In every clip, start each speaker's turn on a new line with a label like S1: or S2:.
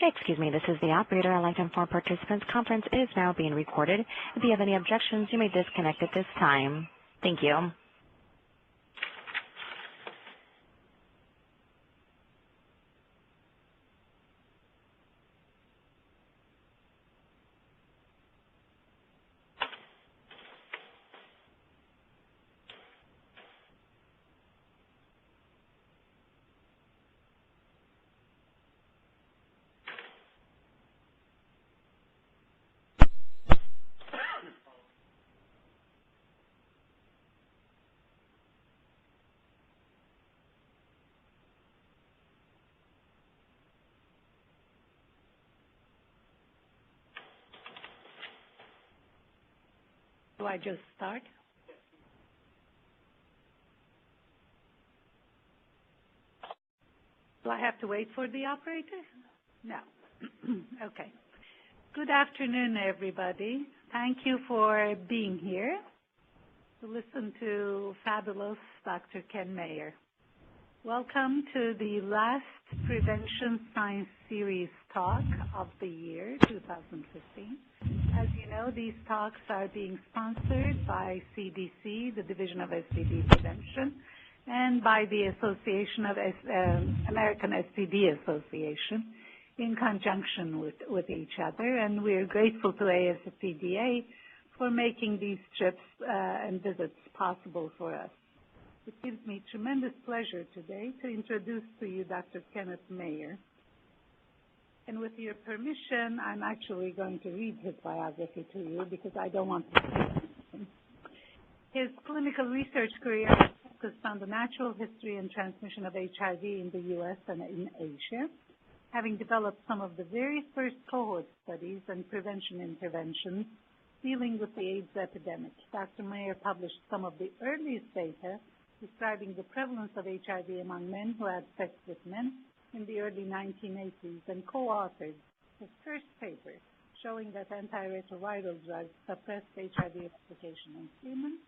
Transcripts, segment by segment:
S1: Excuse me, this is the operator. I'd like to inform participants conference is now being recorded. If you have any objections, you may disconnect at this time. Thank you.
S2: Do I just start? Do I have to wait for the operator? No. Okay. Good afternoon, everybody. Thank you for being here to listen to fabulous Dr. Ken Mayer. Welcome to the last Prevention Science Series talk of the year, 2015. As you know, these talks are being sponsored by CDC, the Division of STD Prevention, and by the Association of American STD Association in conjunction with each other. And we're grateful to ASPDA for making these trips and visits possible for us. It gives me tremendous pleasure today to introduce to you Dr. Kenneth Mayer. And with your permission, I'm actually going to read his biography to you because I don't want to say anything. His clinical research career focused on the natural history and transmission of HIV in the U.S. and in Asia, having developed some of the very first cohort studies and prevention interventions dealing with the AIDS epidemic. Dr. Mayer published some of the earliest data describing the prevalence of HIV among men who had sex with men in the early 1980s and co-authored his first paper showing that antiretroviral drugs suppressed HIV replication in humans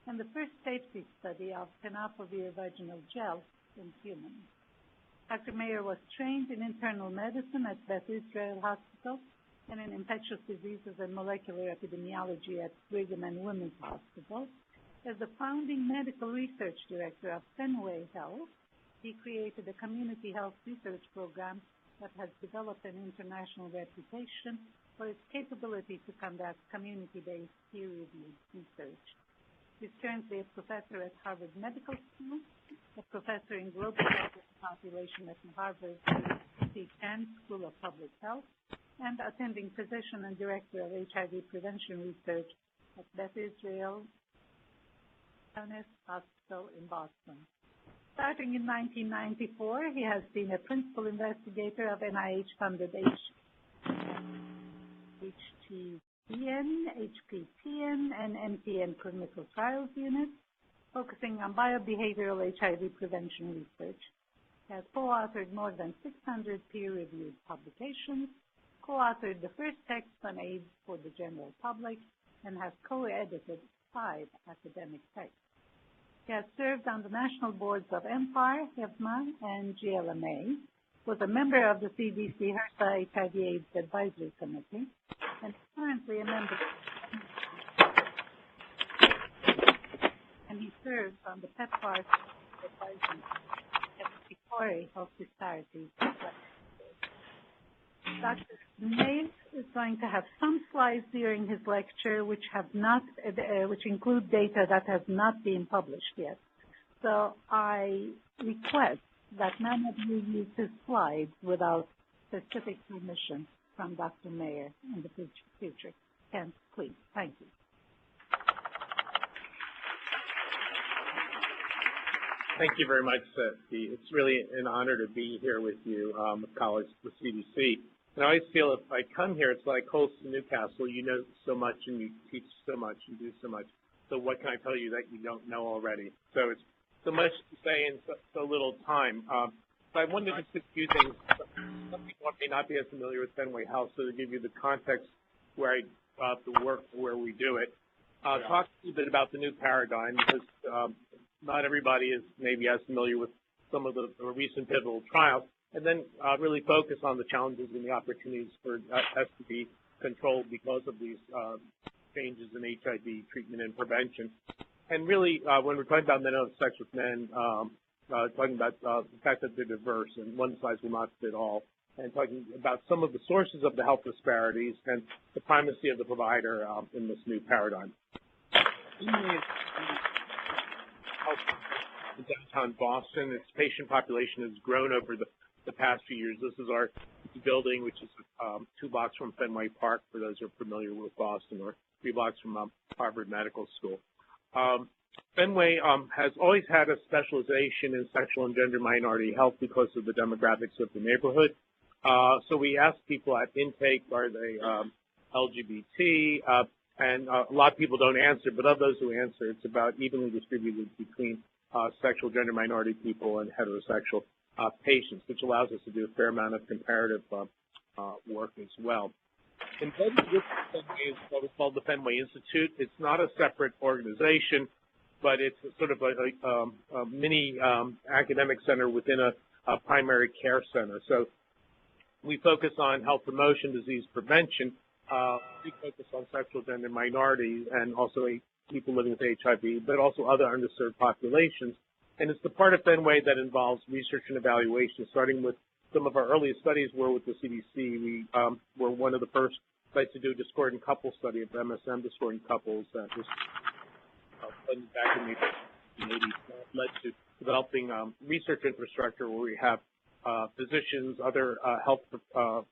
S2: and the first safety study of tenofovir vaginal gel in humans. Dr. Mayer was trained in internal medicine at Beth Israel Hospital and in infectious diseases and molecular epidemiology at Brigham and Women's Hospital. As the founding medical research director of Fenway Health, he created a community health research program that has developed an international reputation for its capability to conduct community-based peer-reviewed research. He's currently a professor at Harvard Medical School, a professor in global health population at Harvard T. School of Public Health, and attending physician and director of HIV prevention research at Beth Israel Deaconess Hospital in Boston. Starting in 1994, he has been a principal investigator of NIH-funded HTPN, HPPN, and MPN clinical trials units, focusing on biobehavioral HIV prevention research. He has co-authored more than 600 peer-reviewed publications, co-authored the first text on AIDS for the general public, and has co-edited 5 academic texts. He has served on the national boards of MPAR, HIVMA, and GLMA, was a member of the CDC HERSA HIV/AIDS Advisory Committee, and is currently a member, and he serves on the PEPFAR Advisory Committee of Disparities. Dr. Mayer is going to have some slides during his lecture which include data that has not been published yet. So I request that none of you use his slides without specific permission from Dr. Mayer in the future. Ken, please. Thank you.
S3: Thank you very much, Steve. It's really an honor to be here with you, with colleagues with CDC. And I always feel if I come here, it's like Colston Newcastle. You know so much and you teach so much and do so much. So what can I tell you that you don't know already? So it's so much to say in so little time. So I wanted to just a few things. Some people may not be as familiar with Fenway Health, so to give you the context where the work where we do it. Talk a little bit about the new paradigm because not everybody is maybe as familiar with some of the recent pivotal trials. and then really focus on the challenges and the opportunities for us to be controlled because of these changes in HIV treatment and prevention. And really, when we're talking about men who have sex with men, talking about the fact that they're diverse and one size will not fit all, and talking about some of the sources of the health disparities and the primacy of the provider in this new paradigm. In downtown Boston, its patient population has grown over the past few years. This is our building, which is 2 blocks from Fenway Park, for those who are familiar with Boston, or 3 blocks from Harvard Medical School. Fenway has always had a specialization in sexual and gender minority health because of the demographics of the neighborhood. So we ask people at intake, are they LGBT? And a lot of people don't answer, but of those who answer, it's about evenly distributed between sexual gender minority people and heterosexual patients, which allows us to do a fair amount of comparative work as well. Embedded with Fenway is what is called the Fenway Institute. It's not a separate organization, but it's sort of a mini academic center within a primary care center. So we focus on health promotion, disease prevention. We focus on sexual gender minorities and also people living with HIV, but also other underserved populations. And it's the part of Fenway that involves research and evaluation, starting with some of our earliest studies were with the CDC. We were one of the first sites to do a discordant couple study of MSM discordant couples that was back in the 80s. That led to developing research infrastructure where we have physicians, other health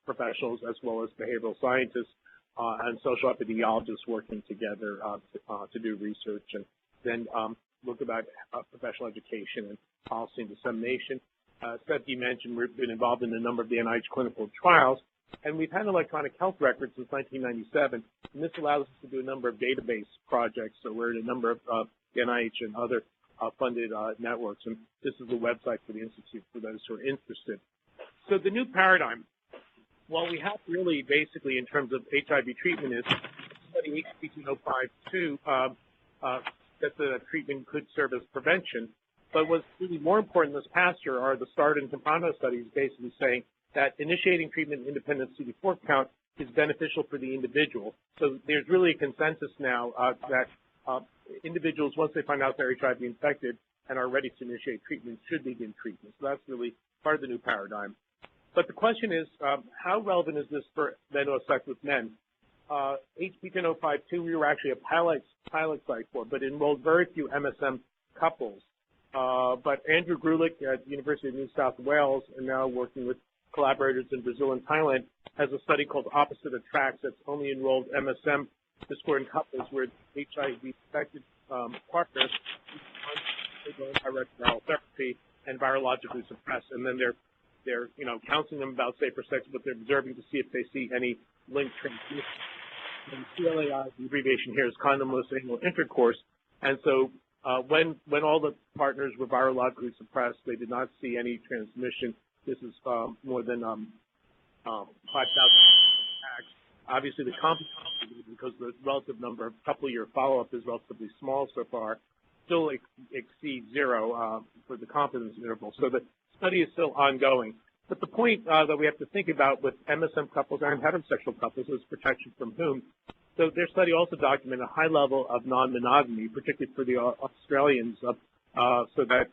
S3: professionals, as well as behavioral scientists and social epidemiologists working together to do research, and then look about professional education and policy and dissemination. Seth, you mentioned we've been involved in a number of the NIH clinical trials, and we've had electronic health records since 1997, and this allows us to do a number of database projects. So we're in a number of the NIH and other funded networks, and this is the website for the Institute for those who are interested. So the new paradigm, what we have really basically in terms of HIV treatment is study HB2052 that the treatment could serve as prevention. But what's really more important this past year are the START and Soprano studies basically saying that initiating treatment independent CD4 count is beneficial for the individual. So there's really a consensus now that individuals, once they find out they're HIV infected and are ready to initiate treatment, should begin treatment. So that's really part of the new paradigm. But the question is, how relevant is this for men who have sex with men? HB2052, we were actually a pilot site for, but enrolled very few MSM couples. But Andrew Grulich at the University of New South Wales, and now working with collaborators in Brazil and Thailand, has a study called Opposite Attracts that's only enrolled MSM discordant couples where HIV-infected partners undergo antiretroviral therapy and virologically suppressed, and then they're counseling them about safer sex, but they're observing to see if they see any linked transmission. And CLAI, the abbreviation here is condomless anal intercourse, and so when all the partners were virologically suppressed, they did not see any transmission. This is more than 5,000 attacks. Obviously, the confidence, because the relative number of couple-year follow-up is relatively small so far, still exceeds 0 for the confidence interval. So the study is still ongoing. But the point that we have to think about with MSM couples and heterosexual couples is protection from whom. So their study also documented a high level of non-monogamy, particularly for the Australians, so that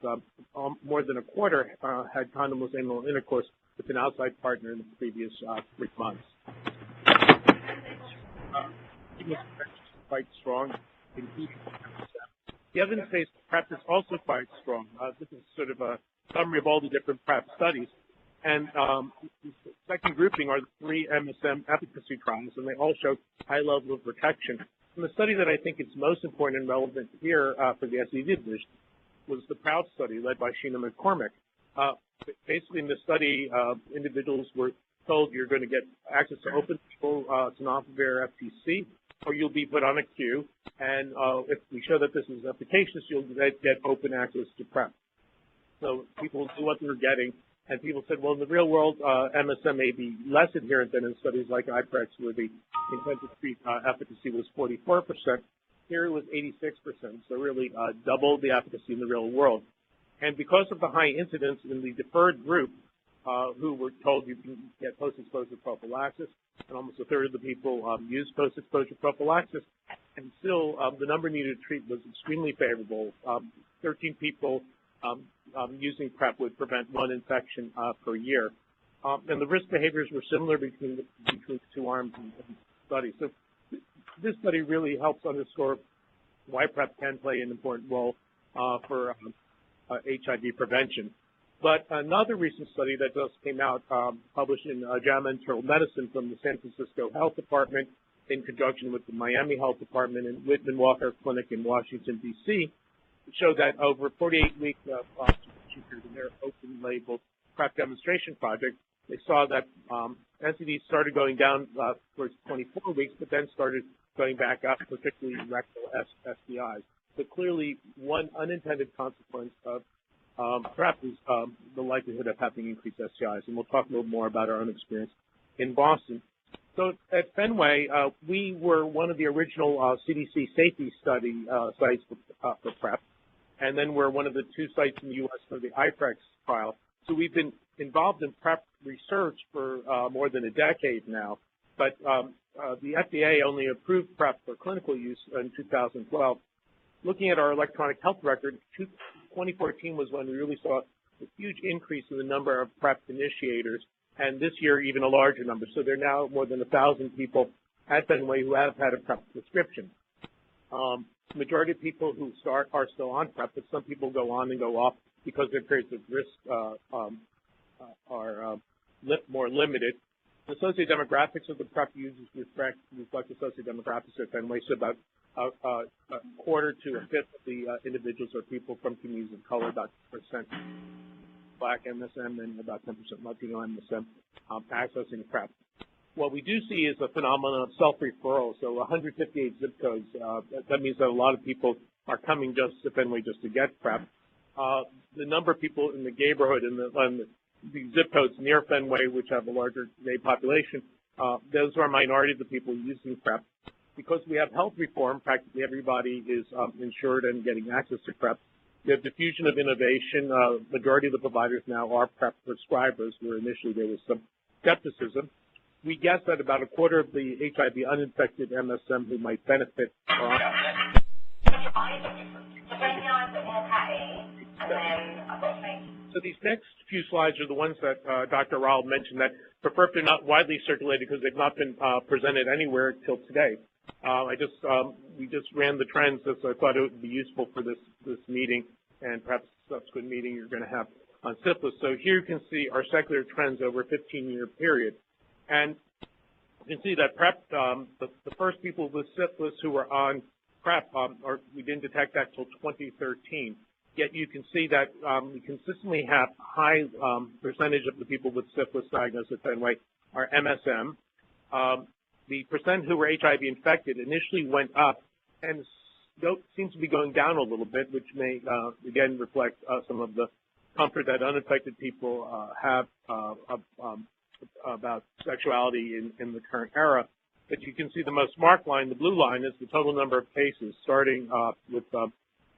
S3: more than a quarter had condomless anal intercourse with an outside partner in the previous 3 months. Quite strong. The evidence base for PrEP is also quite strong. This is sort of a summary of all the different PrEP studies. And the second grouping are the 3 MSM efficacy trials, and they all show high level of protection. And the study that I think is most important and relevant here for the SED division was the PROUD study led by Sheena McCormick. Basically, in this study, individuals were told you're going to get access to open label tenofovir FTC, or you'll be put on a queue. And if we show that this is efficacious, you'll get open access to PrEP. So people knew what they were getting. And people said, well, in the real world, MSM may be less adherent than in studies like IPREX, where the intent to treat efficacy was 44%. Here it was 86%, so really doubled the efficacy in the real world. And because of the high incidence in the deferred group, who were told you can get post-exposure prophylaxis, and almost a third of the people used post-exposure prophylaxis. And still, the number needed to treat was extremely favorable. 13 people using PrEP would prevent one infection per year. And the risk behaviors were similar between the two arms in the study. So this study really helps underscore why PrEP can play an important role for HIV prevention. But another recent study that just came out, published in JAMA Internal Medicine from the San Francisco Health Department in conjunction with the Miami Health Department and Whitman Walker Clinic in Washington, D.C., showed that over 48 weeks of observation period in their open-label PrEP demonstration project, they saw that NCDs started going down towards 24 weeks, but then started going back up, particularly rectal STIs. So clearly, one unintended consequence of PrEP is the likelihood of having increased STIs, and we'll talk a little more about our own experience in Boston. So at Fenway, we were one of the original CDC safety study sites for PrEP, and then we're one of the 2 sites in the U.S. for the IPREX trial. So we've been involved in PrEP research for more than a decade now, but the FDA only approved PrEP for clinical use in 2012. Looking at our electronic health record, 2014 was when we really saw a huge increase in the number of PrEP initiators, and this year even a larger number. So there are now more than 1,000 people at Fenway who have had a PrEP prescription. The majority of people who start are still on PrEP, but some people go on and go off because their periods of risk are more limited. The sociodemographics of the PrEP users reflect the sociodemographics at Fenway. So about a quarter to a fifth of the individuals are people from communities of color, about 10% Black MSM, and about 10% Latino MSM accessing PrEP. What we do see is a phenomenon of self-referral. So 158 zip codes, that means that a lot of people are coming just to Fenway just to get PrEP. The number of people in the neighborhood and the zip codes near Fenway, which have a larger gay population, those are a minority of the people using PrEP. Because we have health reform, practically everybody is insured and getting access to PrEP. We have diffusion of innovation. Majority of the providers now are PrEP prescribers, where initially there was some skepticism. We guess that about a quarter of the HIV uninfected MSM who might benefit are on. So these next few slides are the ones that Dr. Rao mentioned that for PrEP they're not widely circulated because they've not been presented anywhere till today. We just ran the trends, so I thought it would be useful for this meeting and perhaps subsequent meeting you're going to have on syphilis. So here you can see our secular trends over a 15-year period. And you can see that PrEP, the first people with syphilis who were on PrEP, we didn't detect that till 2013. Yet you can see that we consistently have high percentage of the people with syphilis diagnosed at Fenway are MSM. The percent who were HIV infected initially went up and seems to be going down a little bit, which may, again, reflect some of the comfort that uninfected people have about sexuality in the current era. But you can see the most marked line, the blue line, is the total number of cases, starting with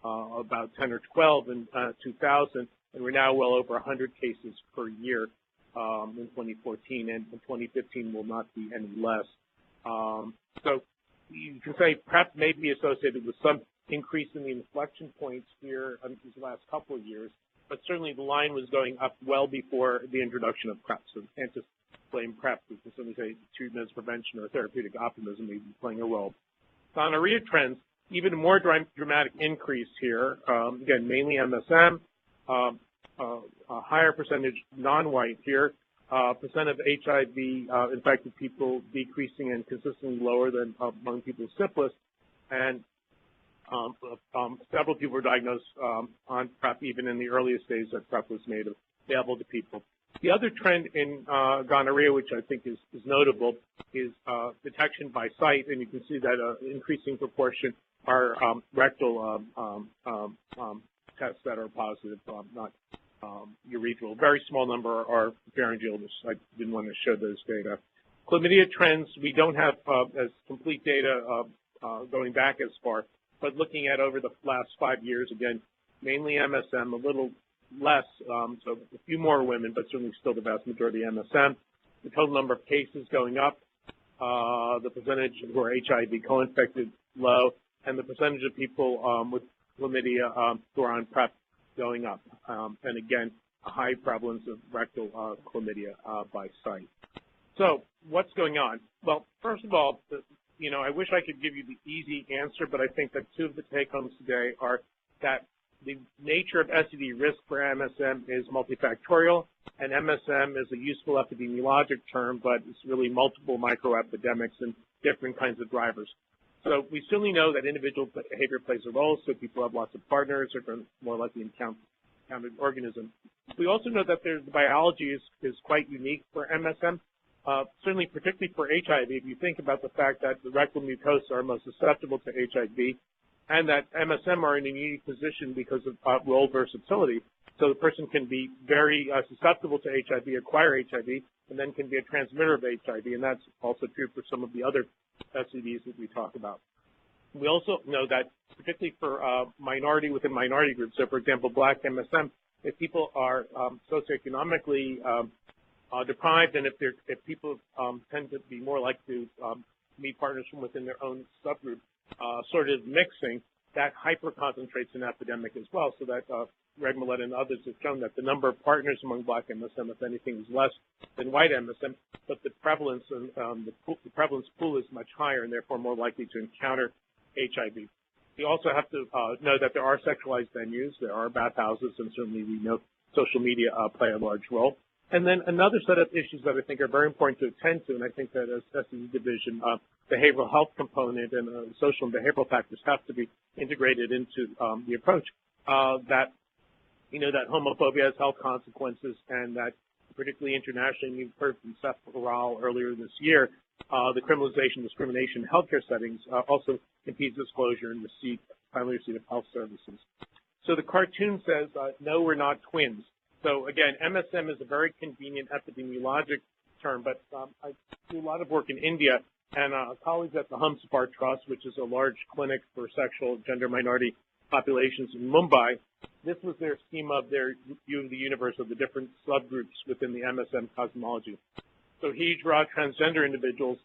S3: about 10 or 12 in 2000, and we're now well over 100 cases per year in 2014, and in 2015 will not be any less. So you can say PrEP may be associated with some increase in the inflection points here in these last couple of years, but certainly the line was going up well before the introduction of PrEP. So we can't just blame PrEP. We can simply say treatment as prevention or therapeutic optimism may be playing a role. Gonorrhea trends, even more dramatic increase here. Again, mainly MSM, a higher percentage non-white here. Percent of HIV infected people decreasing and consistently lower than among people with syphilis, and several people were diagnosed on PrEP even in the earliest days that PrEP was made available to people. The other trend in gonorrhea, which I think is notable, is detection by site, and you can see that an increasing proportion are rectal tests that are positive, not urethral. Very small number are pharyngeal. I didn't want to show those data. Chlamydia trends, we don't have as complete data going back as far, but looking at over the last 5 years, again, mainly MSM, a little less, so a few more women, but certainly still the vast majority MSM. The total number of cases going up, the percentage who are HIV co-infected low, and the percentage of people with chlamydia who are on PrEP going up. And again, a high prevalence of rectal chlamydia by site. So what's going on? Well, first of all, I wish I could give you the easy answer, but I think that two of the take-homes today are that the nature of STD risk for MSM is multifactorial, and MSM is a useful epidemiologic term, but it's really multiple microepidemics and different kinds of drivers. So we certainly know that individual behavior plays a role, so people have lots of partners are more likely to encounter an organism. We also know that the biology is quite unique for MSM, certainly particularly for HIV. If you think about the fact that the rectal mucosa are most susceptible to HIV, and that MSM are in a unique position because of role versatility. So the person can be very susceptible to HIV, acquire HIV, and then can be a transmitter of HIV, and that's also true for some of the other STDs that we talk about. We also know that particularly for minority within minority groups, so for example, Black MSM, if people are socioeconomically deprived, and if people tend to be more likely to meet partners from within their own subgroup, sort of mixing, that hyper-concentrates an epidemic as well, so that Greg Millett and others have shown that the number of partners among Black MSM, if anything, is less than white MSM, but the prevalence the prevalence pool is much higher and therefore more likely to encounter HIV. We also have to know that there are sexualized venues, there are bathhouses, and certainly we know social media play a large role. And then another set of issues that I think are very important to attend to, and I think that as STD division, behavioral health component and social and behavioral factors have to be integrated into the approach, that homophobia has health consequences, and that particularly internationally, you've heard from Syphilis earlier this year, the criminalization of discrimination in healthcare settings also impedes disclosure and timely receipt of health services. So the cartoon says, no, we're not twins. So again, MSM is a very convenient epidemiologic term, but I do a lot of work in India, and colleagues at the HAART Trust, which is a large clinic for sexual gender minority populations in Mumbai, this was their schema of their view of the universe of the different subgroups within the MSM cosmology. So Hijra, transgender individuals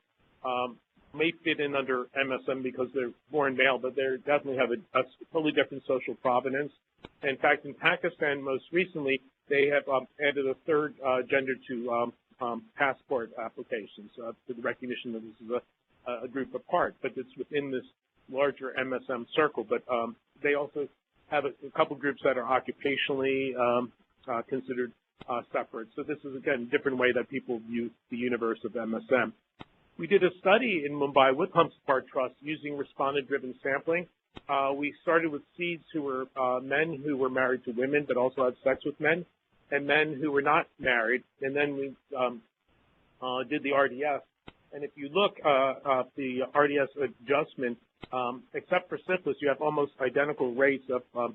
S3: may fit in under MSM because they're born male, but they definitely have a totally different social provenance. In fact, in Pakistan, most recently, they have added a third gender to passport applications to the recognition that this is a group apart, but it's within this larger MSM circle. But they also have a couple groups that are occupationally considered separate. So this is, again, a different way that people view the universe of MSM. We did a study in Mumbai with HAART Trust using respondent-driven sampling. We started with seeds who were men who were married to women but also had sex with men, and men who were not married, and then we did the RDS. And if you look at the RDS adjustment, except for syphilis, you have almost identical rates of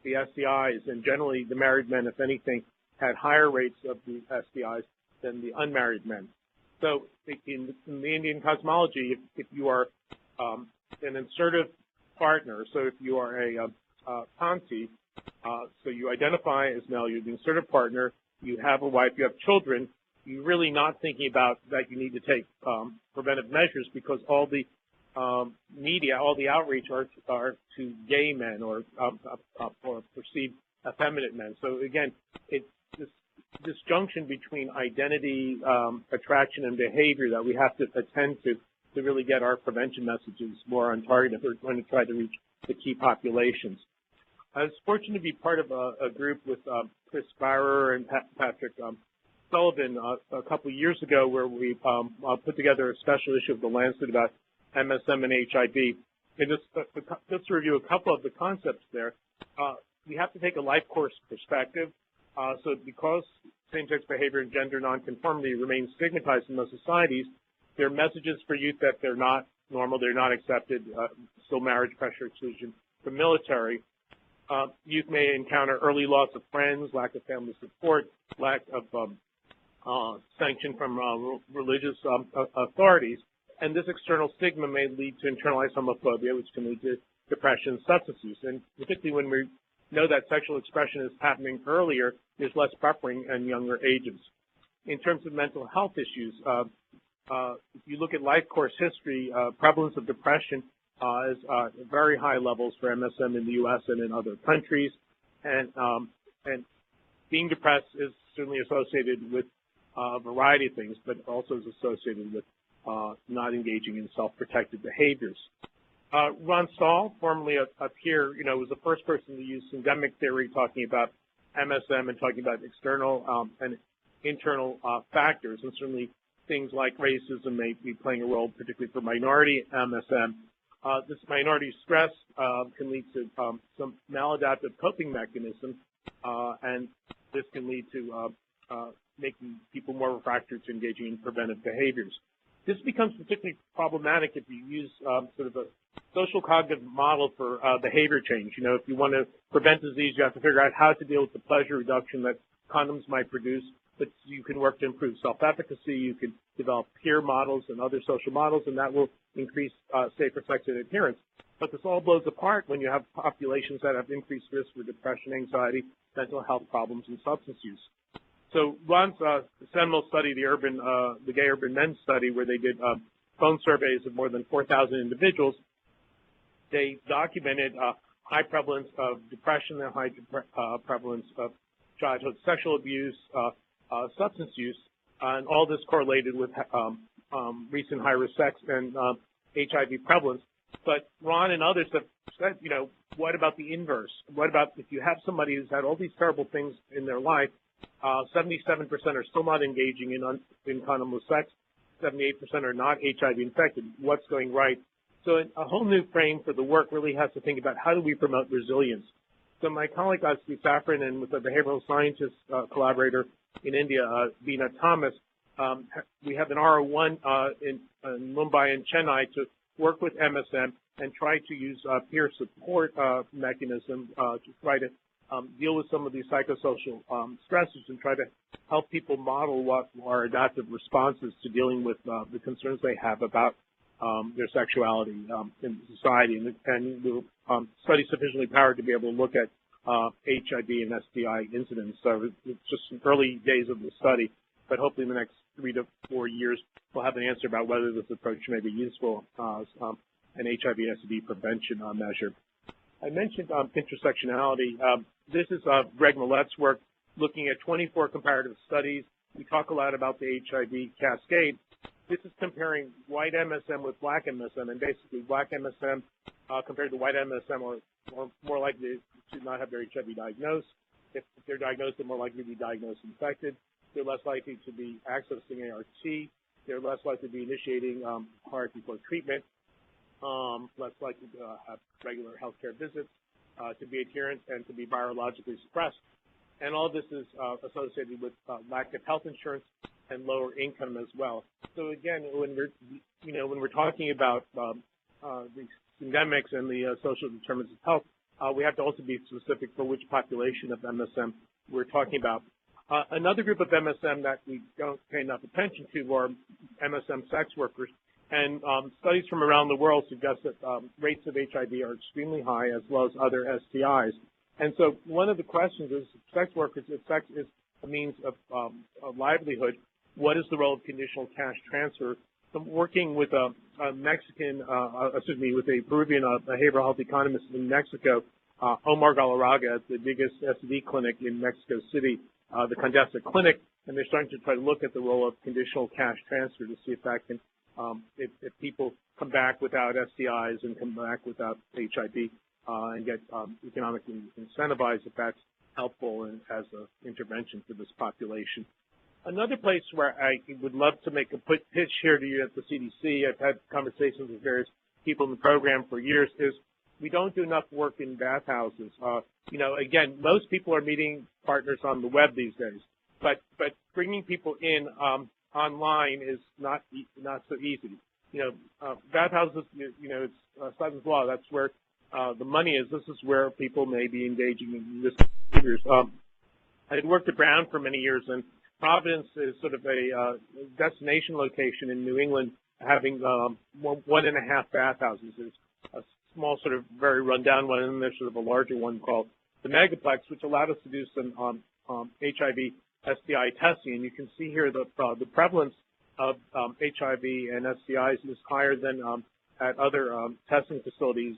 S3: the STIs, and generally the married men, if anything, had higher rates of the STIs than the unmarried men. So in the Indian cosmology, if you are an insertive partner, so if you are a Tanti, so you identify as male, you're the insertive partner, you have a wife, you have children, you're really not thinking about that you need to take preventive measures because all the media, all the outreach are to gay men or perceived effeminate men. So again, it's this disjunction between identity, attraction, and behavior that we have to attend to really get our prevention messages more on target if we're going to try to reach the key populations. I was fortunate to be part of a group with Chris Barrer and Patrick Sullivan a couple of years ago where we put together a special issue of the Lancet about MSM and HIV. And just to review a couple of the concepts there, we have to take a life course perspective. So because same-sex behavior and gender nonconformity remain stigmatized in most societies, there are messages for youth that they're not normal, they're not accepted, still marriage, pressure, exclusion from military. Youth may encounter early loss of friends, lack of family support, lack of sanction from religious authorities, and this external stigma may lead to internalized homophobia, which can lead to depression, substance use. And particularly when we know that sexual expression is happening earlier, there's less buffering in younger ages. In terms of mental health issues, if you look at life course history, prevalence of depression is very high levels for MSM in the U.S. and in other countries, and being depressed is certainly associated with a variety of things, but also is associated with not engaging in self-protective behaviors. Ron Stahl, formerly up here, was the first person to use syndemic theory, talking about MSM and talking about external and internal factors, and certainly things like racism may be playing a role, particularly for minority MSM. This minority stress can lead to some maladaptive coping mechanisms, and this can lead to making people more refractory to engaging in preventive behaviors. This becomes particularly problematic if you use sort of a social cognitive model for behavior change. If you want to prevent disease, you have to figure out how to deal with the pleasure reduction that condoms might produce, but you can work to improve self-efficacy. You can develop peer models and other social models, and that will increase safer sex ed adherence. But this all blows apart when you have populations that have increased risk for depression, anxiety, mental health problems, and substance use. So Ron's seminal study, the Gay Urban Men Study, where they did phone surveys of more than 4,000 individuals, they documented high prevalence of depression and high prevalence of childhood sexual abuse, substance use, and all this correlated with recent high-risk sex and HIV prevalence. But Ron and others have said, what about the inverse? What about if you have somebody who's had all these terrible things in their life, 77% are still not engaging in condomless sex, 78% are not HIV infected. What's going right? So a whole new frame for the work really has to think about how do we promote resilience. So my colleague, Steve Safran, and with a behavioral scientist collaborator in India, Beena Thomas, we have an RO1 in Mumbai and Chennai to work with MSM and try to use peer support mechanism to try to deal with some of these psychosocial stresses and try to help people model what are adaptive responses to dealing with the concerns they have about their sexuality in society. And the study is sufficiently powered to be able to look at HIV and STI incidents. So it's just early days of the study, but hopefully in the next 3 to 4 years, we'll have an answer about whether this approach may be useful as an HIV STD prevention measure. I mentioned intersectionality. This is Greg Millet's work looking at 24 comparative studies. We talk a lot about the HIV cascade. This is comparing white MSM with black MSM, and basically black MSM compared to white MSM are more likely to not have their HIV diagnosed. If they're diagnosed, they're more likely to be diagnosed infected. They're less likely to be accessing ART. They're less likely to be initiating HAART before treatment, less likely to have regular healthcare visits, to be adherent, and to be virologically suppressed. And all this is associated with lack of health insurance and lower income as well. So again, when we're talking about the endemics and the social determinants of health, we have to also be specific for which population of MSM we're talking about. Another group of MSM that we don't pay enough attention to are MSM sex workers. And studies from around the world suggest that rates of HIV are extremely high, as well as other STIs. And so one of the questions is, sex workers, if sex is a means of livelihood, what is the role of conditional cash transfer? So working with a Peruvian behavioral health economist in Mexico, Omar Galarraga, at the biggest STD clinic in Mexico City, the Condesa Clinic, and they're starting to try to look at the role of conditional cash transfer to see if that can, if people come back without STIs and come back without HIV and get economically incentivized, if that's helpful and as an intervention for this population. Another place where I would love to make a pitch here to you at the CDC, I've had conversations with various people in the program for years, is we don't do enough work in bathhouses. Again, most people are meeting partners on the web these days, but bringing people in online is not so easy. Bathhouses, it's Sutton's Law. That's where the money is. This is where people may be engaging in this behaviors. I had worked at Brown for many years, and Providence is sort of a destination location in New England, having 1.5 bathhouses. There's a small, sort of very rundown one, and then there's sort of a larger one called the megaplex, which allowed us to do some HIV STI testing. And you can see here the prevalence of HIV and STIs is higher than at other testing facilities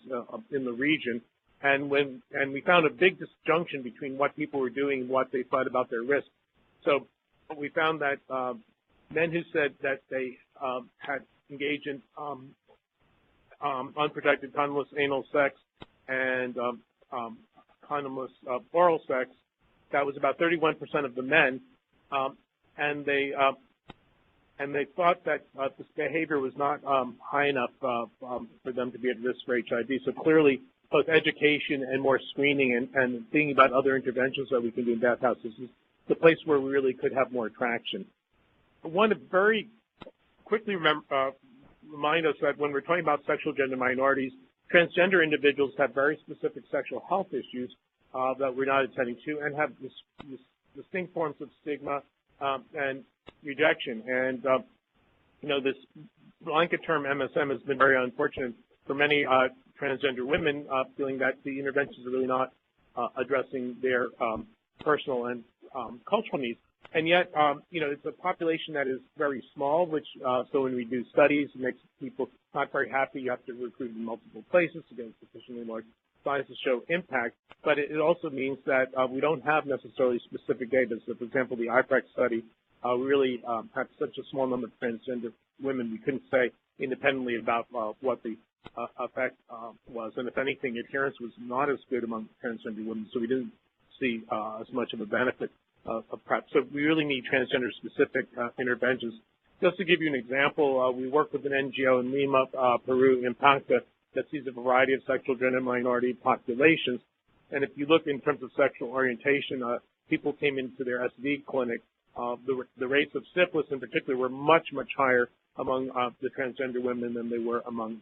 S3: in the region. And we found a big disjunction between what people were doing and what they thought about their risk. So we found that men who said that they had engaged in unprotected condomless anal sex and condomless oral sex, that was about 31% of the men, and they thought that this behavior was not high enough for them to be at risk for HIV. So clearly, both education and more screening and thinking about other interventions that we can do in bathhouses is the place where we really could have more traction. I want to very quickly remind us that when we're talking about sexual gender minorities, transgender individuals have very specific sexual health issues that we're not attending to and have distinct forms of stigma and rejection. And, this blanket term MSM has been very unfortunate for many transgender women, feeling that the interventions are really not addressing their personal and cultural needs. And yet, it's a population that is very small, which, so when we do studies, it makes people not very happy. You have to recruit in multiple places to get sufficiently large size to show impact. But it also means that we don't have necessarily specific data. So, for example, the IPREC study really had such a small number of transgender women, we couldn't say independently about what the effect was. And if anything, adherence was not as good among transgender women, so we didn't see as much of a benefit of PrEP. So we really need transgender-specific interventions. Just to give you an example, we work with an NGO in Lima, Peru, Impacta, that sees a variety of sexual gender minority populations. And if you look in terms of sexual orientation, people came into their SD clinic. The rates of syphilis in particular were much, much higher among the transgender women than they were among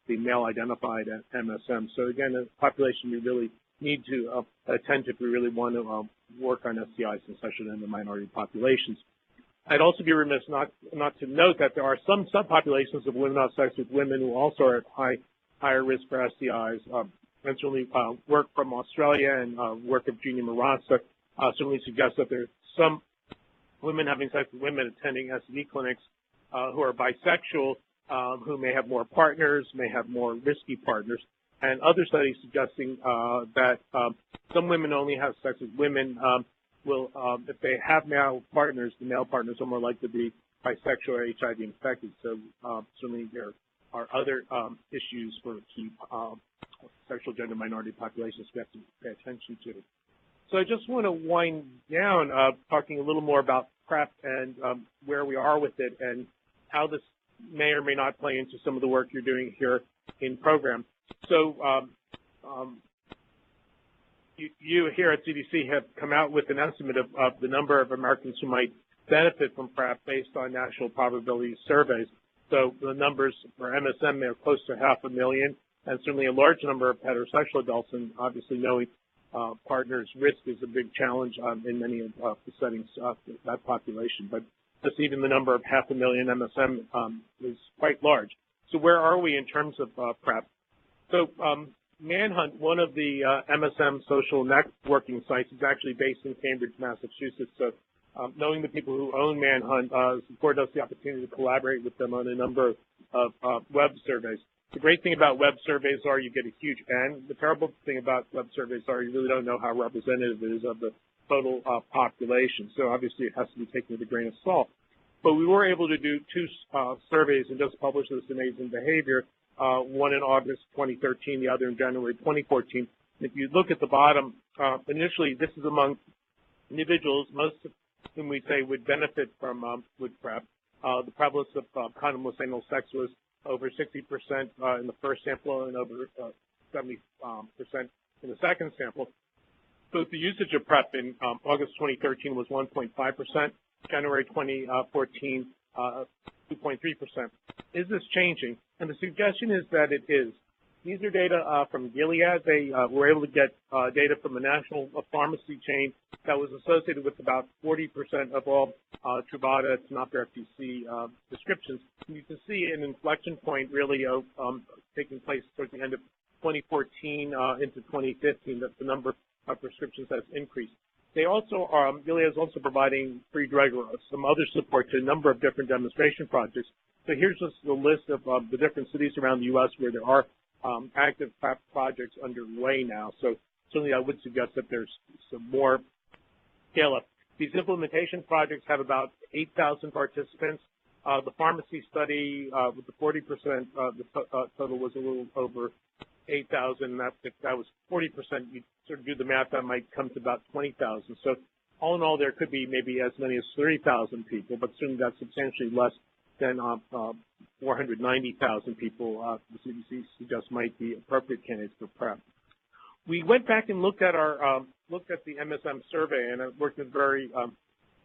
S3: the male-identified MSM. So again, a population we really need to attend to if we really want to work on STIs and sexual gender minority populations. I'd also be remiss not to note that there are some subpopulations of women who have sex with women who also are at higher risk for STIs. And certainly work from Australia and work of Junior Marasa certainly suggests that there's some women having sex with women attending STD clinics who are bisexual, who may have more partners, may have more risky partners, and other studies suggesting that some women only have sex with women will, if they have male partners, the male partners are more likely to be bisexual or HIV infected. So certainly there are other issues for key sexual gender minority populations we have to pay attention to. So I just want to wind down talking a little more about PrEP and where we are with it and how this may or may not play into some of the work you're doing here in program. So you here at CDC have come out with an estimate of the number of Americans who might benefit from PrEP based on national probability surveys. So the numbers for MSM are close to 500,000, and certainly a large number of heterosexual adults, and obviously knowing partners' risk is a big challenge in many of the settings of that population. But just even the number of 500,000 MSM is quite large. So where are we in terms of PrEP? So Manhunt, one of the MSM social networking sites, is actually based in Cambridge, Massachusetts. So knowing the people who own Manhunt afforded us the opportunity to collaborate with them on a number of web surveys. The great thing about web surveys are you get a huge N. The terrible thing about web surveys are you really don't know how representative it is of the total population. So obviously it has to be taken with a grain of salt. But we were able to do two surveys and just publish this amazing behavior, one in August 2013, the other in January 2014. And if you look at the bottom, initially this is among individuals, most of whom we say would benefit from with PrEP. The prevalence of condomless anal sex was over 60% in the first sample and over 70% in the second sample. So the usage of PrEP in August 2013 was 1.5%, January 2014, 2.3%. Is this changing? And the suggestion is that it is. These are data from Gilead. They were able to get data from a national pharmacy chain that was associated with about 40% of all Truvada, Tenofovir FTC prescriptions. And you can see an inflection point really taking place towards the end of 2014 into 2015, that the number prescriptions has increased. They also are, Gilead is also providing free drug or some other support to a number of different demonstration projects. So here's just the list of the different cities around the U.S. where there are active PrEP projects underway now. So certainly I would suggest that there's some more scale-up. These implementation projects have about 8,000 participants. The pharmacy study with the 40%, the total was a little over 8,000. If that was 40%, you sort of do the math, that might come to about 20,000. So all in all, there could be maybe as many as 30,000 people, but certainly that's substantially less than 490,000 people the CDC suggests might be appropriate candidates for PrEP. We went back and looked at the MSM survey, and I worked with very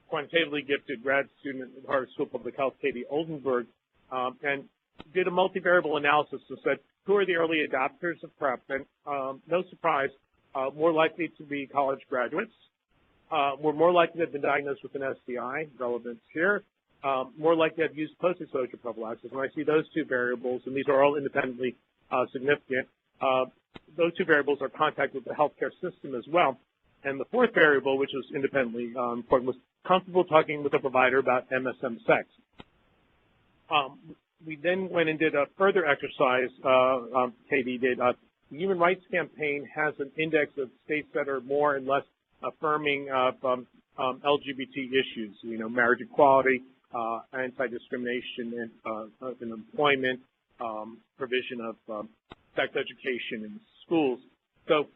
S3: quantitatively gifted grad student at Harvard School of Public Health, Katie Oldenburg, and did a multivariable analysis and said, who are the early adopters of PrEP? And no surprise, more likely to be college graduates, were more likely to have been diagnosed with an STI, relevance here, more likely to have used post-exposure prophylaxis. And I see those two variables, and these are all independently significant. Those two variables are contact with the healthcare system as well. And the fourth variable, which was independently important, was comfortable talking with a provider about MSM sex. We then went and did a further exercise, Katie did. The Human Rights Campaign has an index of states that are more and less affirming of LGBT issues, you know, marriage equality, anti-discrimination in employment, provision of sex education in schools. So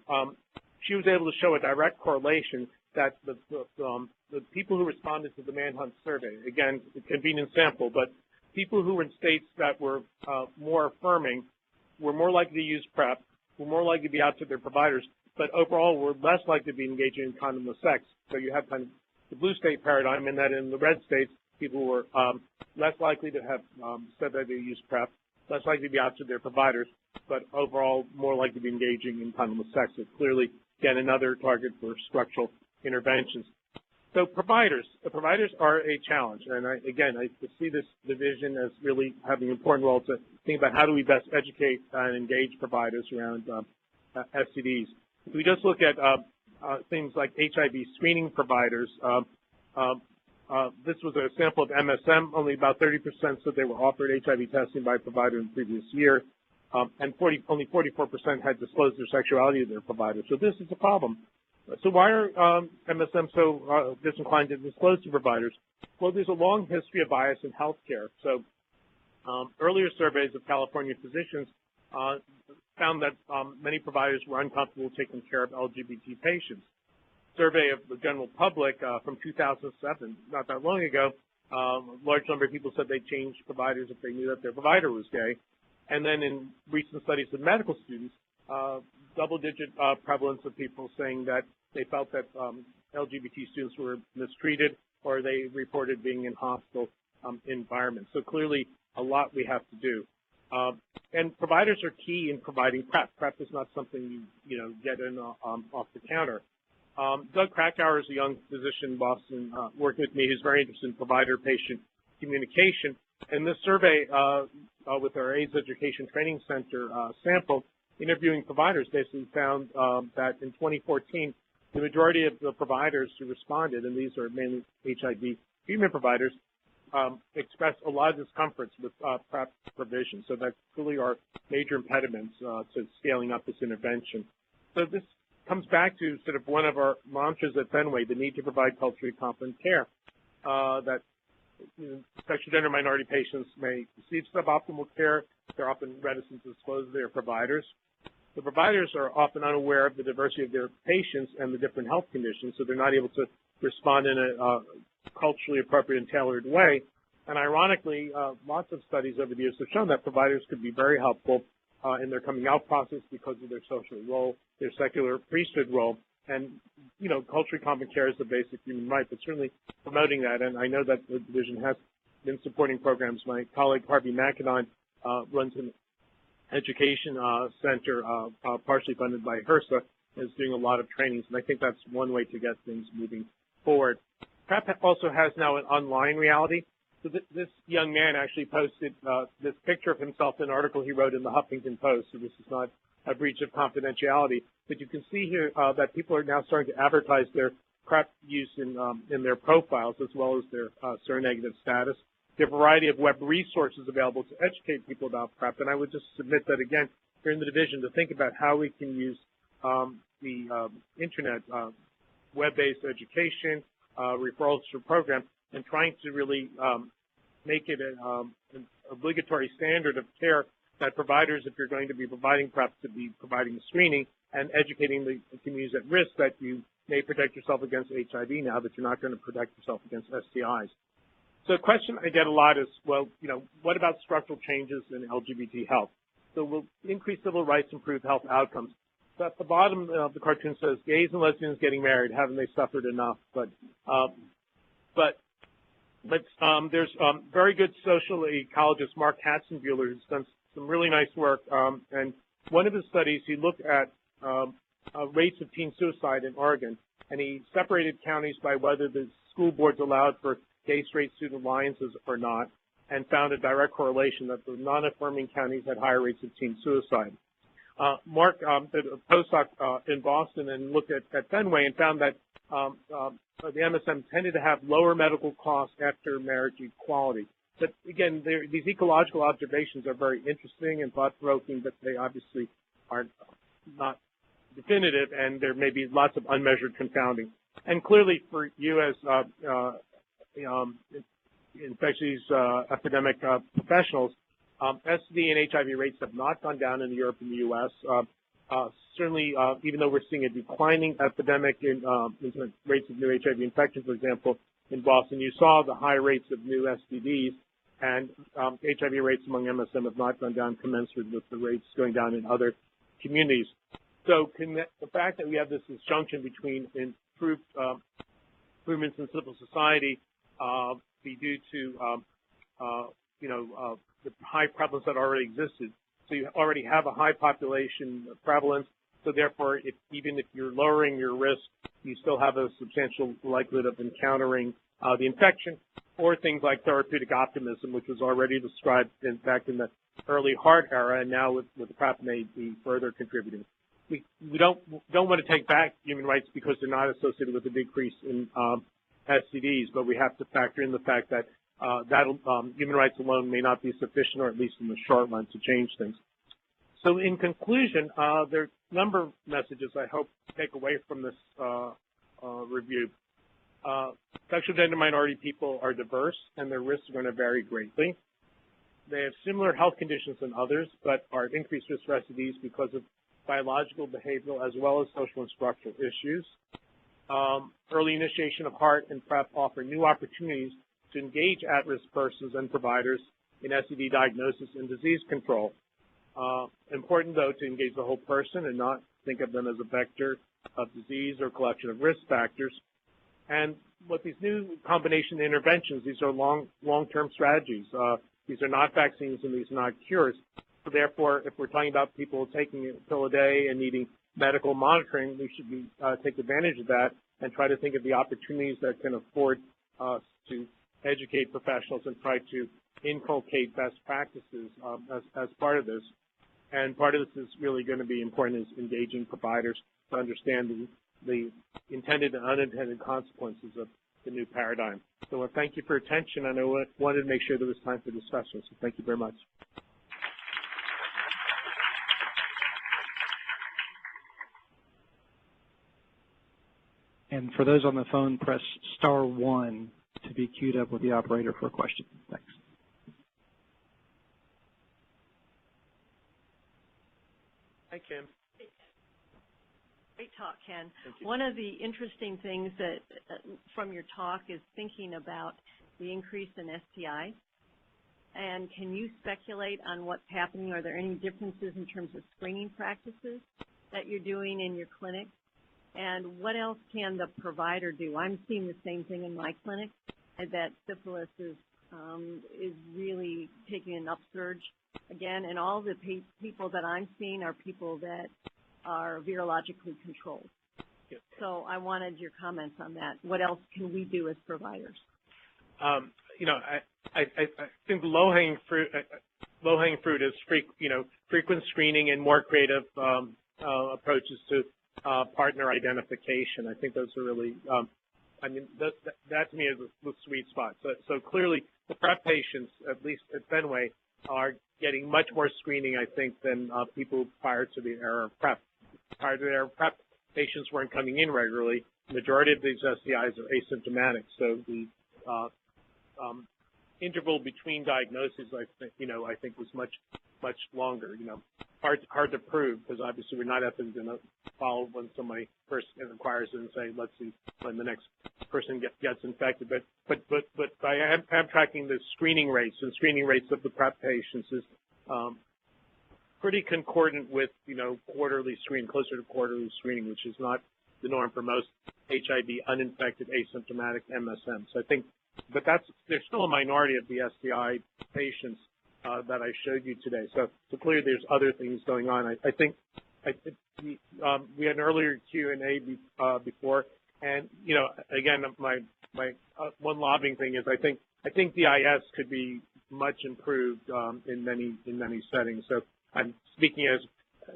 S3: she was able to show a direct correlation that the people who responded to the Manhunt survey, again, a convenient sample, but people who were in states that were more affirming were more likely to use PrEP, were more likely to be out to their providers, but overall were less likely to be engaging in condomless sex. So you have kind of the blue state paradigm in that in the red states, people were less likely to have said that they use PrEP, less likely to be out to their providers, but overall more likely to be engaging in condomless sex. So clearly, again, another target for structural interventions. So providers are a challenge, and I see this division as really having an important role to think about how do we best educate and engage providers around STDs. If we just look at things like HIV screening providers, this was a sample of MSM. Only about 30% said they were offered HIV testing by a provider in the previous year, and only 44% had disclosed their sexuality to their provider. So this is a problem. So why are MSM so disinclined to disclose to providers? Well, there's a long history of bias in healthcare. So earlier surveys of California physicians found that many providers were uncomfortable taking care of LGBT patients. Survey of the general public from 2007, not that long ago, a large number of people said they'd change providers if they knew that their provider was gay. And then in recent studies of medical students, double-digit prevalence of people saying that they felt that LGBT students were mistreated or they reported being in hostile environments. So clearly a lot we have to do. And providers are key in providing PrEP. PrEP is not something you get in off the counter. Doug Krakauer is a young physician in Boston working with me who's very interested in provider-patient communication. And this survey with our AIDS Education Training Center sample, interviewing providers, basically found that in 2014, the majority of the providers who responded, and these are mainly HIV treatment providers, expressed a lot of discomforts with PrEP provision. So that clearly are major impediments to scaling up this intervention. So this comes back to sort of one of our mantras at Fenway, the need to provide culturally competent care, that sexual gender minority patients may receive suboptimal care. They're often reticent to disclose their providers. The providers are often unaware of the diversity of their patients and the different health conditions, so they're not able to respond in a culturally appropriate and tailored way. And ironically, lots of studies over the years have shown that providers could be very helpful in their coming out process because of their social role, their secular priesthood role. And, culturally competent care is a basic human right, but certainly promoting that. And I know that the division has been supporting programs. My colleague Harvey McIntyre runs an education center partially funded by HRSA, is doing a lot of trainings, and I think that's one way to get things moving forward. PrEP also has now an online reality. So this young man actually posted this picture of himself in an article he wrote in the Huffington Post. So this is not a breach of confidentiality. But you can see here that people are now starting to advertise their PrEP use in their profiles as well as their seronegative status. There are a variety of web resources available to educate people about PrEP, and I would just submit that again here in the division to think about how we can use the internet, web-based education, referrals to program, and trying to really make it an obligatory standard of care that providers, if you're going to be providing PrEP, to be providing screening and educating the communities at risk that you may protect yourself against HIV now that you're not going to protect yourself against STIs. So the question I get a lot is, well, what about structural changes in LGBT health? So will increase civil rights improve health outcomes? So at the bottom of the cartoon says, gays and lesbians getting married, haven't they suffered enough? But there's very good social ecologist Mark Katzenbuehler who's done some really nice work. And one of his studies, he looked at rates of teen suicide in Oregon, and he separated counties by whether the school boards allowed for gay straight student alliances or not, and found a direct correlation that the non-affirming counties had higher rates of teen suicide. Mark did a postdoc in Boston and looked at Fenway and found that the MSM tended to have lower medical costs after marriage equality. But again, these ecological observations are very interesting and thought-provoking, but they obviously are not definitive, and there may be lots of unmeasured confounding. And clearly for you as infectious epidemic professionals, STD and HIV rates have not gone down in Europe and the U.S. Certainly, even though we're seeing a declining epidemic in rates of new HIV infections, for example, in Boston, you saw the high rates of new STDs, and HIV rates among MSM have not gone down commensurate with the rates going down in other communities. So the fact that we have this disjunction between improvements in civil society be due to the high prevalence that already existed. So you already have a high population prevalence. So therefore, even if you're lowering your risk, you still have a substantial likelihood of encountering the infection, or things like therapeutic optimism, which was already described back in the early HAART era, and now with the PrEP may be further contributing. We don't want to take back human rights because they're not associated with a decrease in STDs, but we have to factor in the fact that human rights alone may not be sufficient, or at least in the short run, to change things. So in conclusion, there are a number of messages I hope to take away from this review. Sexual gender minority people are diverse, and their risks are going to vary greatly. They have similar health conditions than others, but are at increased risk for STDs because of biological, behavioral, as well as social and structural issues. Early initiation of HAART and PrEP offer new opportunities to engage at-risk persons and providers in STD diagnosis and disease control. Important, though, to engage the whole person and not think of them as a vector of disease or collection of risk factors. And with these new combination interventions, these are long-term strategies. These are not vaccines and these are not cures. So therefore, if we're talking about people taking a pill a day and needing medical monitoring, we should take advantage of that and try to think of the opportunities that can afford us to educate professionals and try to inculcate best practices as part of this. And part of this is really going to be important, is engaging providers to understand the intended and unintended consequences of the new paradigm. So I thank you for your attention, and I wanted to make sure there was time for discussion, so thank you very much.
S4: And for those on the phone, press *1 to be queued up with the operator for a question. Thanks.
S3: Hi, Kim.
S5: Great talk, Ken.
S3: Thank you.
S5: One of the interesting things that from your talk is thinking about the increase in STIs. And can you speculate on what's happening? Are there any differences in terms of screening practices that you're doing in your clinic? And what else can the provider do? I'm seeing the same thing in my clinic, that syphilis is really taking an upsurge again, and all the people that I'm seeing are people that are virologically controlled.
S3: Yep.
S5: So I wanted your comments on that. What else can we do as providers?
S3: I think low-hanging fruit low-hanging fruit is frequent screening and more creative approaches to partner identification. I think those are really, that to me is the sweet spot. So clearly, the PrEP patients, at least at Fenway, are getting much more screening, I think, than people prior to the era of PrEP. Prior to the era of PrEP, patients weren't coming in regularly. The majority of these STIs are asymptomatic, so the interval between diagnoses, I think was much longer. Hard to prove, because obviously we're not going to follow when somebody first inquires and say, let's see when the next person gets infected. But I am tracking the screening rates, and screening rates of the PrEP patients is pretty concordant with quarterly screening, closer to quarterly screening, which is not the norm for most HIV uninfected asymptomatic MSM. So I think, but there's still a minority of the STI patients that I showed you today. So clearly there's other things going on. I think we had an earlier Q&A before, and again, my one lobbying thing is I think DIS could be much improved in many settings. So I'm speaking as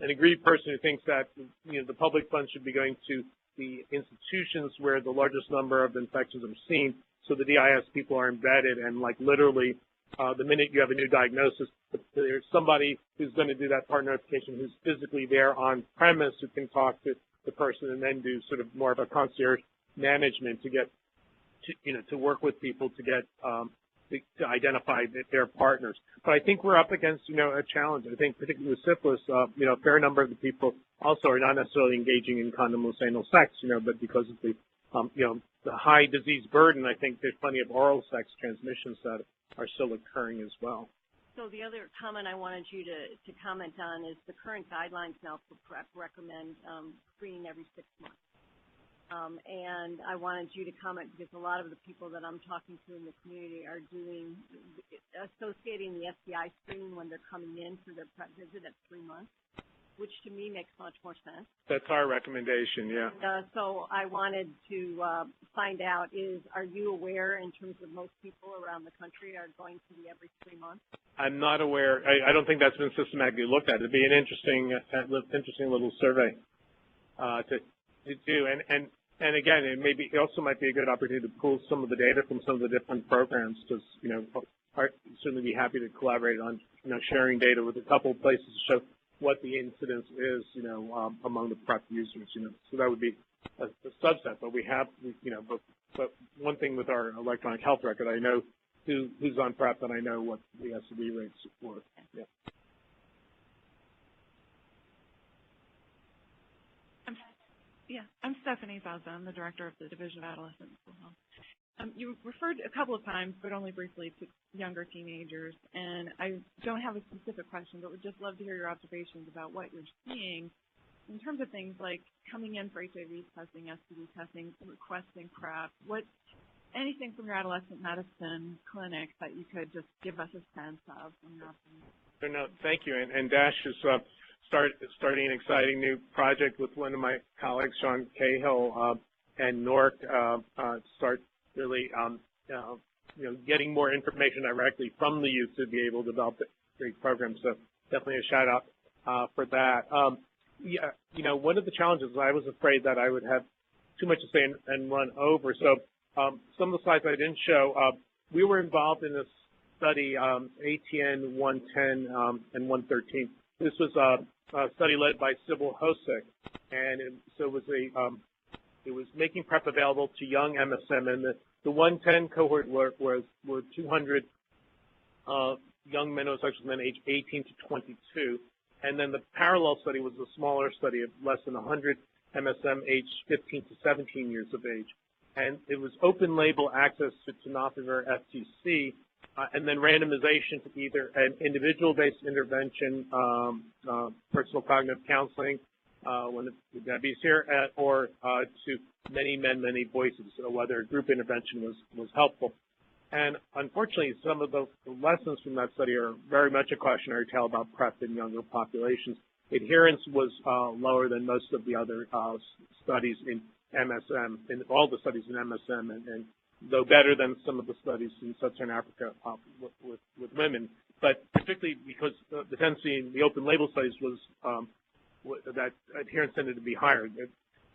S3: an aggrieved person who thinks that the public funds should be going to the institutions where the largest number of infections are seen, so the DIS people are embedded, and like literally the minute you have a new diagnosis, there's somebody who's going to do that partner notification who's physically there on premise who can talk to the person and then do sort of more of a concierge management to get to work with people to get to identify their partners. But I think we're up against a challenge. I think particularly with syphilis, a fair number of the people also are not necessarily engaging in condomless anal sex, but because of the the high disease burden, I think there's plenty of oral sex transmissions that are still occurring as well.
S5: So the other comment I wanted you to comment on is the current guidelines now for PrEP recommend screening every 6 months. And I wanted you to comment because a lot of the people that I'm talking to in the community are associating the STI screening when they're coming in for their PrEP visit at 3 months, which to me makes much more sense. That's
S3: our recommendation, yeah.
S5: So I wanted to find out are you aware in terms of most people around the country are going to the every 3 months?
S3: I'm not aware. I don't think that's been systematically looked at. It'd be an interesting little survey to do. And again, it also might be a good opportunity to pull some of the data from some of the different programs, because I'd certainly be happy to collaborate on sharing data with a couple of places to show what the incidence is among the PrEP users. So that would be a subset. But we have but one thing with our electronic health record, I know who's on PrEP, and I know what the STD rates were. Yeah.
S6: I'm Stephanie Fauza. I'm the director of the Division of Adolescent Mental Health. You referred a couple of times, but only briefly, to younger teenagers, and I don't have a specific question, but would just love to hear your observations about what you're seeing in terms of things like coming in for HIV testing, STD testing, requesting PrEP. Anything from your adolescent medicine clinic that you could just give us a sense of from your observations?
S3: No, thank you. And Dash is starting an exciting new project with one of my colleagues, Sean Cahill, and NORC, start really, getting more information directly from the youth to be able to develop great programs. So definitely a shout out for that. One of the challenges, I was afraid that I would have too much to say and run over. So some of the slides I didn't show, we were involved in this study, ATN 110 and 113. This was a study led by Sybil Hosick, and it was making PrEP available to young MSM, and the 110 cohort were 200 young men, homosexual men aged 18 to 22, and then the parallel study was a smaller study of less than 100 MSM aged 15 to 17 years of age, and it was open label access to tenofovir FTC, and then randomization to either an individual-based intervention, personal cognitive counseling, when Debbie's here, or to many men, many voices, so whether group intervention was helpful. And unfortunately, some of the lessons from that study are very much a cautionary tale about PrEP in younger populations. Adherence was lower than most of the other studies in MSM, in all the studies in MSM, and though better than some of the studies in Sub-Saharan Africa with women, but particularly because the tendency in the open label studies was that adherence tended to be higher.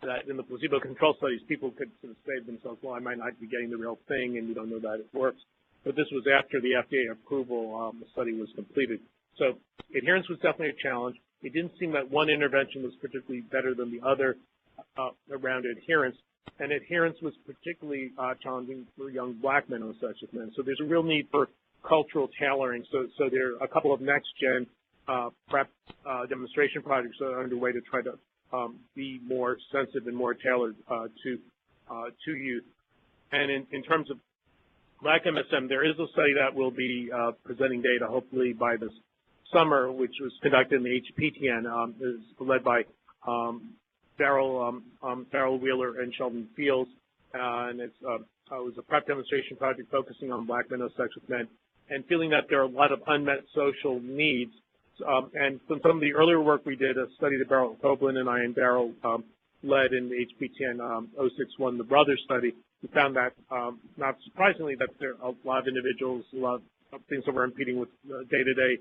S3: That in the placebo-controlled studies, people could sort of say to themselves, well, I might not be getting the real thing, and we don't know that it works. But this was after the FDA approval, the study was completed. So adherence was definitely a challenge. It didn't seem that one intervention was particularly better than the other around adherence. And adherence was particularly challenging for young black men and such men. So there's a real need for cultural tailoring. So there are a couple of next-gen PrEP demonstration projects that are underway to try to be more sensitive and more tailored to youth. And in terms of black MSM, there is a study that will be presenting data hopefully by this summer, which was conducted in the HPTN, is led by Darrell Wheeler and Sheldon Fields, and it was a PrEP demonstration project focusing on black men who have sex with men, and feeling that there are a lot of unmet social needs. And from some of the earlier work we did, a study that Beryl Copeland and I and Darrell led in the HPTN 061, the Brothers study, we found that, not surprisingly, that there are a lot of individuals, a lot of things that we're impeding with day-to-day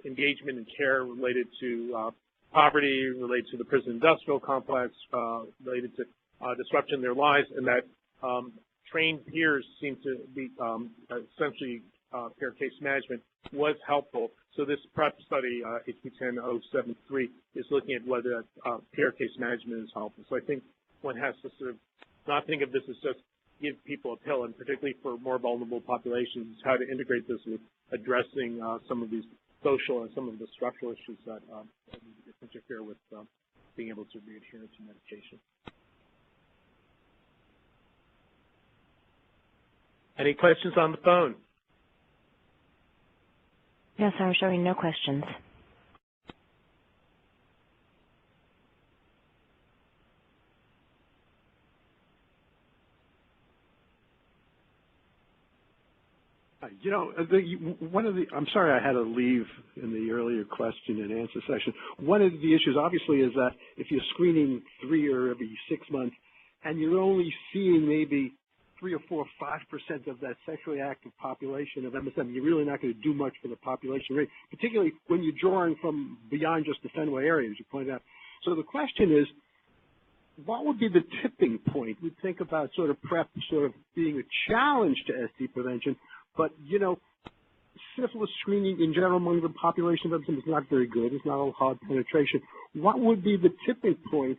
S3: engagement and care related to poverty, related to the prison industrial complex, related to disruption in their lives, and that trained peers seem to be essentially peer case management was helpful. So this PrEP study, HPTN 073, is looking at whether peer case management is helpful. So I think one has to sort of not think of this as just give people a pill, and particularly for more vulnerable populations, how to integrate this with addressing some of these social and some of the structural issues that interfere with being able to be adherent to medication. Any questions on the phone?
S1: Yes, I'm showing no questions.
S7: You know, I'm sorry I had to leave in the earlier question and answer session. One of the issues, obviously, is that if you're screening 3 or every 6 months, and you're only seeing maybe 3 or 4 or 5% of that sexually active population of MSM, you're really not going to do much for the population rate, particularly when you're drawing from beyond just the Fenway area, as you pointed out. So the question is, what would be the tipping point? We think about sort of PrEP sort of being a challenge to ST prevention, but, you know, syphilis screening in general among the population of MSM is not very good. It's not a hard penetration. What would be the tipping point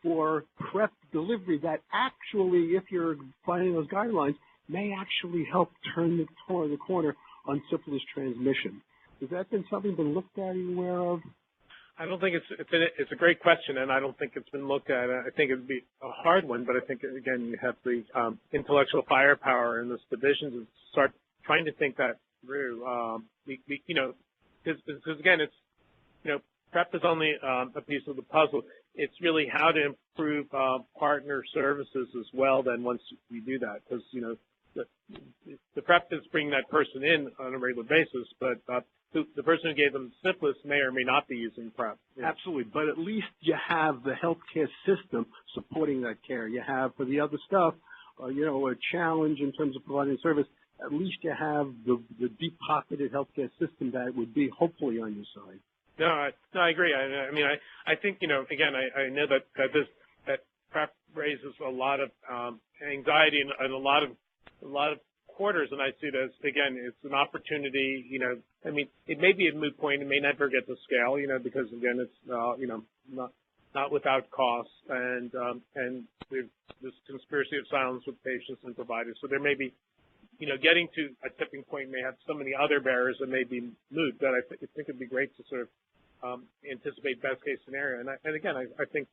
S7: for PrEP delivery that actually, if you're finding those guidelines, may actually help turn the corner on syphilis transmission? Has that been something been looked at? Are you aware of?
S3: I don't think it's a great question, and I don't think it's been looked at. I think it would be a hard one, but I think, again, you have the intellectual firepower in this division to start trying to think that through. You know, because again, it's, you know, PrEP is only a piece of the puzzle. It's really how to improve partner services as well. Then once you do that, because, you know, the PrEP is bringing that person in on a regular basis, but the person who gave them syphilis may or may not be using PrEP.
S7: Absolutely, but at least you have the healthcare system supporting that care. You have, for the other stuff, you know, a challenge in terms of providing service. At least you have the deep-pocketed healthcare system that would be hopefully on your side.
S3: No, I agree. I mean, I think, you know, again, I know that PrEP raises a lot of anxiety and a lot of quarters, and I see it as, again, it's an opportunity. You know, I mean, it may be a moot point. It may never get to scale, you know, because again, it's you know, not without cost, and there's this conspiracy of silence with patients and providers. So there may be, you know, getting to a tipping point may have so many other barriers that may be moot, that I think it'd be great to sort of anticipate best case scenario. And again, I think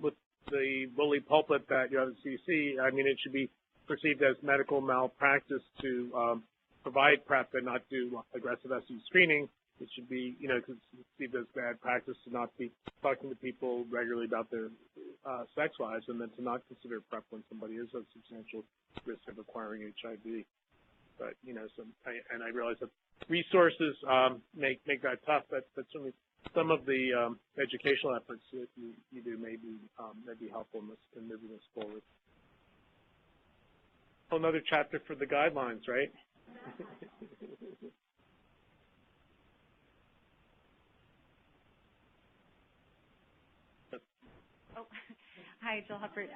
S3: with the bully pulpit that you have at CDC, I mean, it should be perceived as medical malpractice to provide PrEP and not do aggressive STI screening. It should be, you know, perceived as bad practice to not be talking to people regularly about their sex lives, and then to not consider PrEP when somebody is at substantial risk of acquiring HIV. But, you know, I realize that resources make that tough, but certainly some of the educational efforts that you do may be helpful in moving this forward. Another chapter for the guidelines, right?
S8: Oh, hi, Jill Hubbard.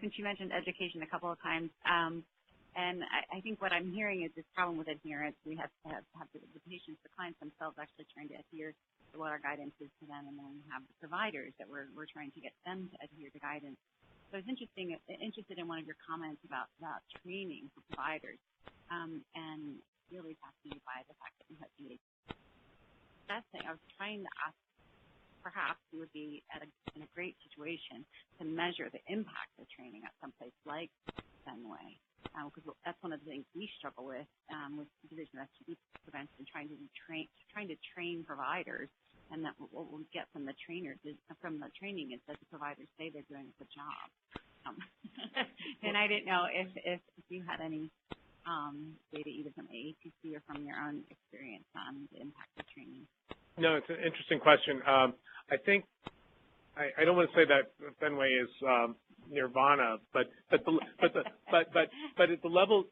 S8: Since you mentioned education a couple of times, and I think what I'm hearing is this problem with adherence. We have to have the patients, the clients themselves actually trying to adhere to what our guidance is to them, and then we have the providers that we're trying to get them to adhere to guidance. So I was interested in one of your comments about training for providers, and really fascinated by the fact that you have DA. That's the thing. I was trying to ask, perhaps we would be in a great situation to measure the impact of training at some place like Fenway. Because that's one of the things we struggle with Division of STD prevention, trying to train providers, and that what we get from the trainers from the training is that the providers say they're doing a good job. And I didn't know if you had any data either from AAPC or from your own experience on the impact of training.
S3: No, it's an interesting question. I think I don't want to say that Fenway is nirvana, but at the level,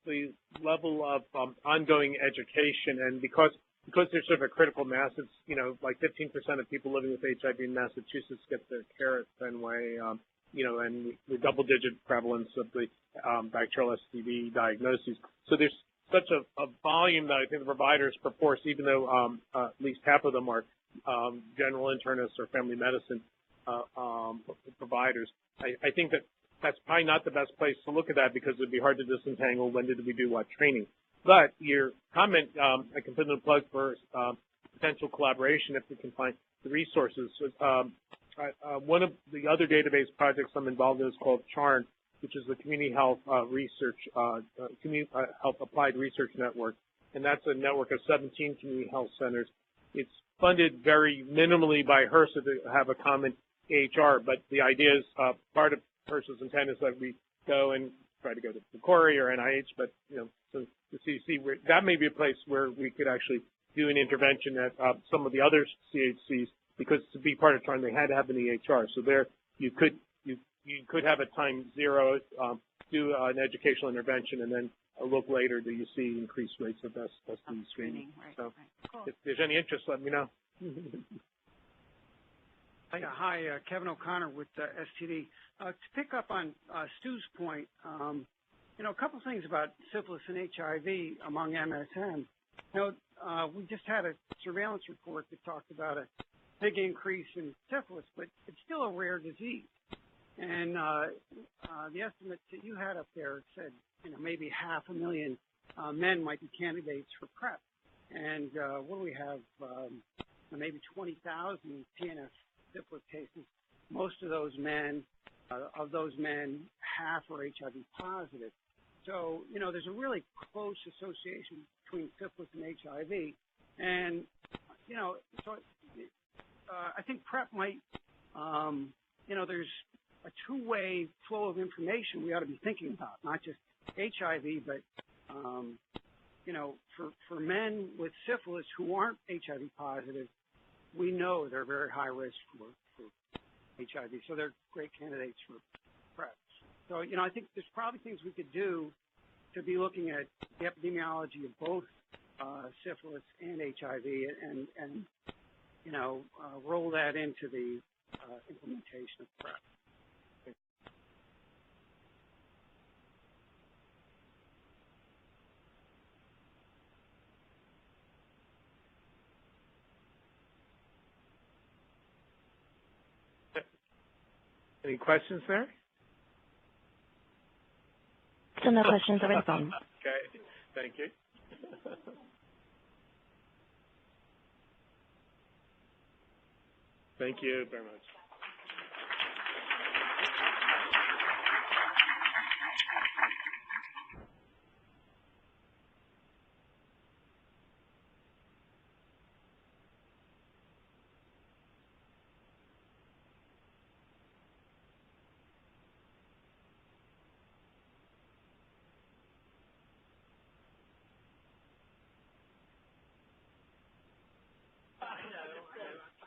S3: the level of ongoing education, and because there's sort of a critical mass, it's like 15% of people living with HIV in Massachusetts get their care at Fenway, and the double-digit prevalence of the bacterial STD diagnoses. So there's such a volume that I think the providers proportion, even though at least half of them are general internists or family medicine providers. I think that's probably not the best place to look at that, because it would be hard to disentangle when did we do what training. But your comment, I can put in a plug for potential collaboration if we can find the resources. One of the other database projects I'm involved in is called CHARN, which is the Community Health Community Health Applied Research Network, and that's a network of 17 community health centers. It's funded very minimally by HRSA to have a common AHR, but the idea is part of HRSA's intent is that we go and try to go to Corey or NIH, but so the CDC, that may be a place where we could actually do an intervention at some of the other CHCs, because to be part of CHARN they had to have an EHR. So there you could have at time zero do an educational intervention, and then a look later, do you see increased rates of STD screening?
S8: Right,
S3: so
S8: cool.
S3: If there's any interest, let me know.
S9: Hi, Kevin O'Connor with STD. To pick up on Stu's point, a couple things about syphilis and HIV among MSM. We just had a surveillance report that talked about a big increase in syphilis, but it's still a rare disease. And the estimates that you had up there said, maybe 500,000 men might be candidates for PrEP. And what do we have? Maybe 20,000 TNF syphilis cases. Most of those men, half are HIV positive. So, there's a really close association between syphilis and HIV. And, so I think PrEP might, there's a two-way flow of information we ought to be thinking about, not just HIV, but, for men with syphilis who aren't HIV positive, we know they're very high risk for HIV, so they're great candidates for PrEP. So, I think there's probably things we could do to be looking at the epidemiology of both syphilis and HIV and roll that into the implementation of PrEP.
S3: Any questions there?
S1: So no questions over the phone.
S3: Okay, thank you. Thank you very much.